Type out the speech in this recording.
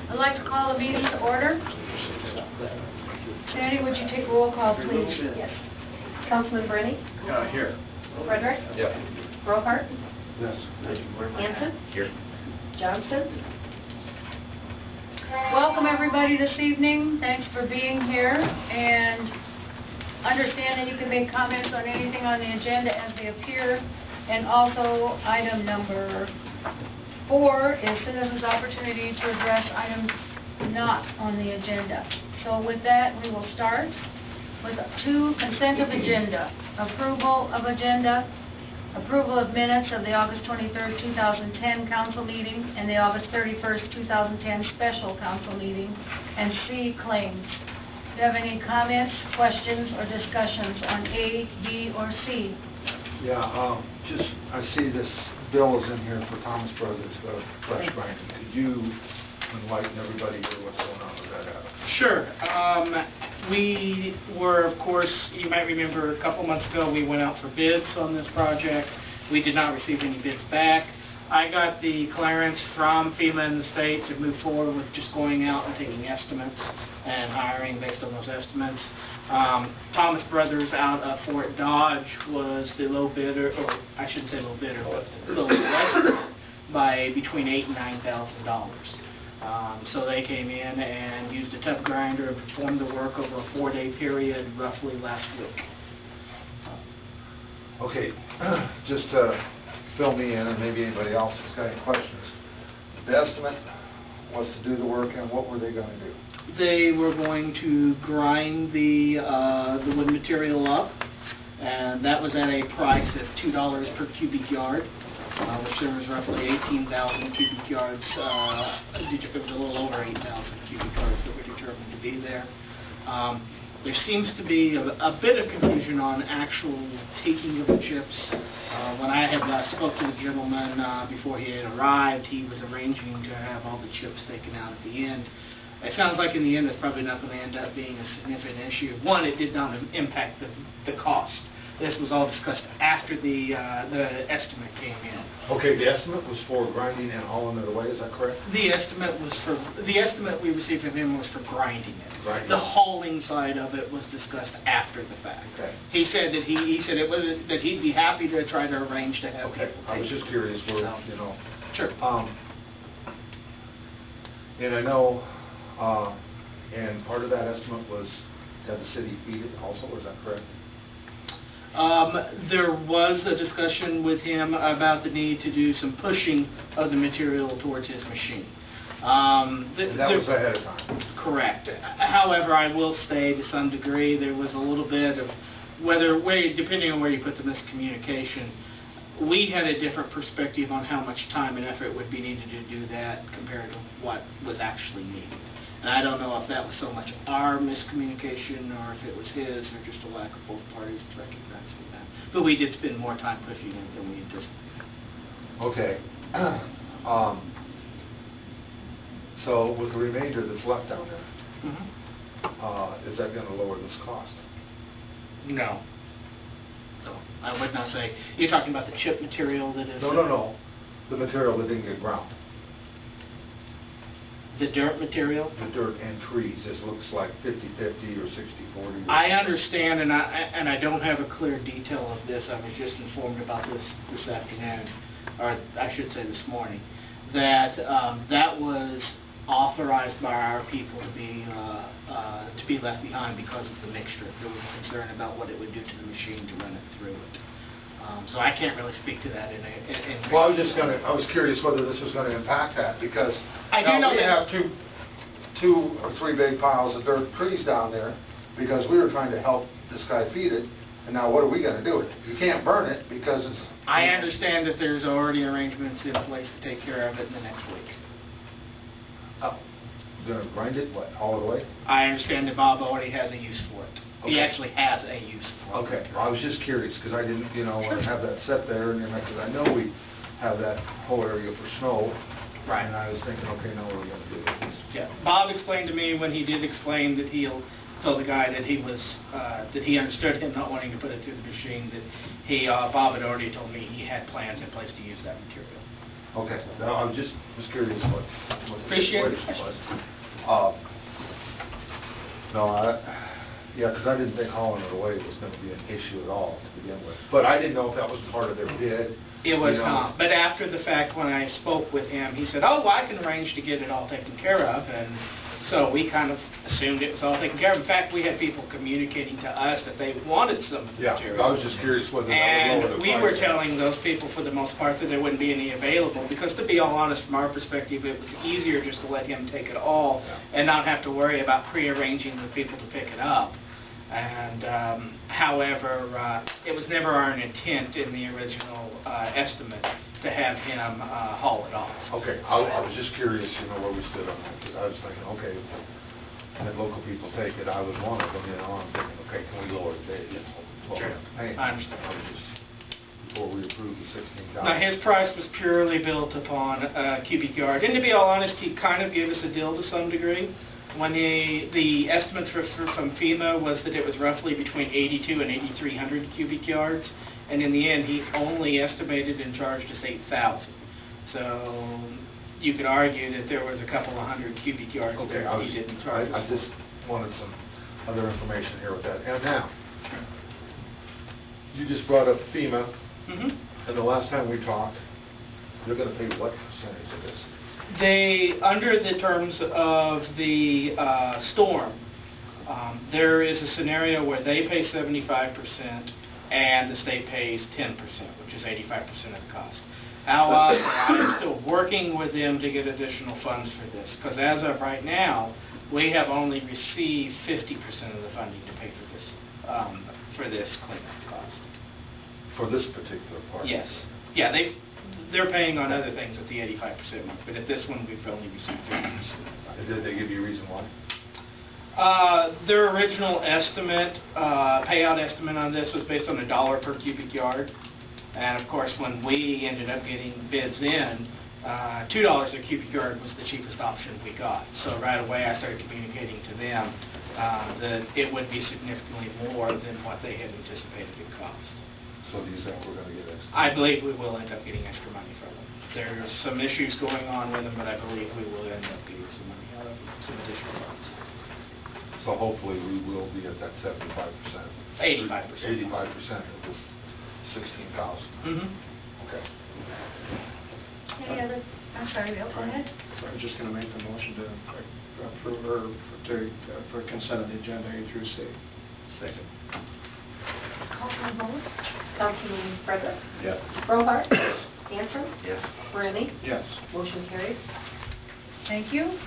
I'd like to call the meeting to order. Sandy, would you take a roll call, please? Yes. Councilman Brenny? Here. Frederick? Yep. Brockhart? Yes. Hanson? Here. Johnston? Welcome everybody this evening. Thanks for being here, and understand that you can make comments on anything on the agenda as they appear. And also, item number 4 is citizens' opportunity to address items not on the agenda. So with that, we will start with 2 consent of agenda. Approval of agenda, approval of minutes of the August 23rd, 2010 council meeting and the August 31st, 2010 special council meeting, and C, claims. Do you have any comments, questions, or discussions on A, B, or C? Yeah, I see this bill is in here for Thomas Brothers, the fresh bank. Could you enlighten everybody here what's going on with that, Adam? Sure. We were, of course, you might remember a couple months ago, we went out for bids on this project. We did not receive any bids back. I got the clearance from FEMA and the state to move forward with just going out and taking estimates and hiring based on those estimates. Thomas Brothers out of Fort Dodge was the low bidder, or I shouldn't say low bidder, but the lowest estimate by between $8,000 and $9,000. So they came in and used a tub grinder and performed the work over a 4-day period, roughly last week. Okay, just to fill me in, and maybe anybody else has got any questions. The estimate was to do the work, and what were they going to do? They were going to grind the wood material up, and that was at a price of $2 per cubic yard, which there was roughly 18,000 cubic yards. It was a little over 8,000 cubic yards that were determined to be there. There seems to be a bit of confusion on actual taking of the chips. When I had spoke to the gentleman before he had arrived, he was arranging to have all the chips taken out at the end. It sounds like in the end it's probably not going to end up being a significant issue. One, it did not impact the cost. This was all discussed after the estimate came in. Okay, the estimate was for grinding and hauling it away, is that correct? The estimate we received from him was for grinding it. Grinding. The hauling side of it was discussed after the fact. Okay. He said that that he'd be happy to try to arrange to have Okay, people I was take just curious where, you know. Sure. And I know, and part of that estimate was that the city feed it also, is that correct? There was a discussion with him about the need to do some pushing of the material towards his machine. And that was ahead of time? Correct. However, I will say to some degree there was a little bit of depending on where you put the miscommunication, we had a different perspective on how much time and effort would be needed to do that compared to what was actually needed. And I don't know if that was so much our miscommunication or if it was his or just a lack of both parties recognizing that. But we did spend more time pushing it than we anticipated. Okay. So with the remainder that's left down there, is that going to lower this cost? No. No, I would not say. You're talking about the chip material that is... No. The material that didn't get ground. The dirt material? The dirt and trees. This looks like 50-50 or 60-40. I understand, and I don't have a clear detail of this. I was just informed about this afternoon, or I should say this morning, that that was authorized by our people to be left behind because of the mixture. There was a concern about what it would do to the machine to run it through it. So I can't really speak to that. Well, I was curious whether this was going to impact that, because I do know we that have two or three big piles of dirt trees down there because we were trying to help this guy feed it. And now what are we going to do with it? You can't burn it because it's... I understand that there's already arrangements in place to take care of it in the next week. Oh, you're going to grind it, what, haul it away? I understand that Bob already has a use for it. Okay. He actually has a use for it. Okay, well, I was just curious because I didn't, want to have that set there, and because I know we have that whole area for snow. Right. And I was thinking, okay, now what are we going to do with this? Yeah. Bob explained to me when he did explain that he'll tell the guy that he understood him not wanting to put it through the machine, that Bob had already told me he had plans in place to use that material. Okay, no, I was curious what the Appreciate it. situation was. No, yeah, because I didn't think hauling it away was going to be an issue at all to begin with. But I didn't know if that was part of their bid. It was you know. not. But after the fact, when I spoke with him, he said, "Oh, well, I can arrange to get it all taken care of." And so we kind of assumed it was all taken care of. In fact, we had people communicating to us that they wanted some of the Yeah, material. I was just curious whether that would lower the And price. we were telling those people for the most part that there wouldn't be any available because, to be all honest, from our perspective, it was easier just to let him take it all and not have to worry about pre-arranging the people to pick it up. And however, it was never our intent in the original estimate to have him haul it off. Okay, I was just curious, you know, where we stood on that, because I was thinking, okay, if local people take it, I was one of them, you know, I'm thinking, okay, can we lower the bid? You know, what Sure. we're paying. I understand. I was just, before we approved the $16. Now, his price was purely built upon cubic yard. And to be all honest, he kind of gave us a deal to some degree. When the estimates from FEMA was that it was roughly between 82 and 8,300 cubic yards. And in the end, he only estimated and charged us 8,000. So you could argue that there was a couple of hundred cubic yards Okay, there he didn't charge I us. just wanted some other information here with that. And now, you just brought up FEMA, Mhm. and the last time we talked, they're going to pay what percentage of this? They, under the terms of the storm, there is a scenario where they pay 75% and the state pays 10%, which is 85% of the cost. However, I'm still working with them to get additional funds for this, because as of right now, we have only received 50% of the funding to pay for this cleanup cost. For this particular part? Yes. Yeah, they're paying on other things at the 85% mark, but at this one, we've only received 30%. And did they give you a reason why? Their original estimate, payout estimate on this was based on $1 per cubic yard. And of course, when we ended up getting bids in, $2 a cubic yard was the cheapest option we got. So right away, I started communicating to them that it would be significantly more than what they had anticipated it cost. So do you think we're going to get extra? I believe we will end up getting extra money from them. There's some issues going on with them, but I believe we will end up getting some money out of them, some additional funds. So hopefully we will be at that 75%. 85%. 85% of the 16,000. Mm-hmm. Okay. Any other, I'm sorry, Bill, go ahead. I'm just going to make the motion to approve or for consent of the agenda A through C. Second. Call for the vote. Councilman Frederick, Yes. Bromart, Antrim, Yes. Rennie, Yes. motion carried. Thank you.